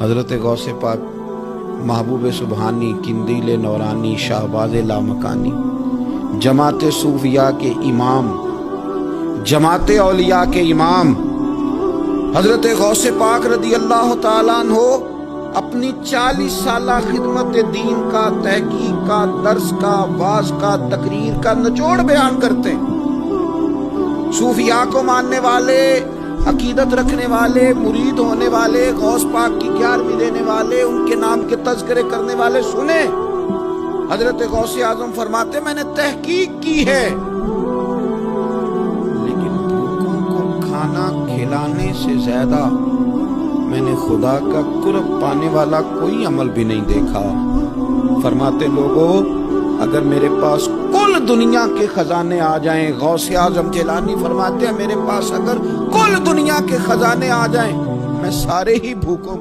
حضرت غوث پاک محبوب سبحانی قندیل نورانی شہباز لامکانی جماعت صوفیاء کے امام جماعت اولیاء کے امام حضرت غوث پاک رضی اللہ تعالیٰ عنہ اپنی 40 سالہ خدمت دین کا، تحقیق کا، درس کا، واعظ کا، تقریر کا نچوڑ بیان کرتے ہیں۔ صوفیاء کو ماننے والے، عقیدت رکھنے والے، مرید ہونے والے، غوث پاک کی 11ویں دینے والے، ان کے نام کے تذکرے کرنے والے سنیں۔ حضرت غوث اعظم فرماتے میں نے تحقیق کی ہے، لیکن بھوکوں کو کھانا کھلانے سے زیادہ میں نے خدا کا قرب پانے والا کوئی عمل بھی نہیں دیکھا۔ فرماتے لوگوں اگر میرے پاس کل دنیا کے خزانے آ جائیں، غوث اعظم جیلانی فرماتے ہیں میرے پاس اگر کل دنیا کے خزانے آ جائیں، میں سارے ہی بھوکوں کو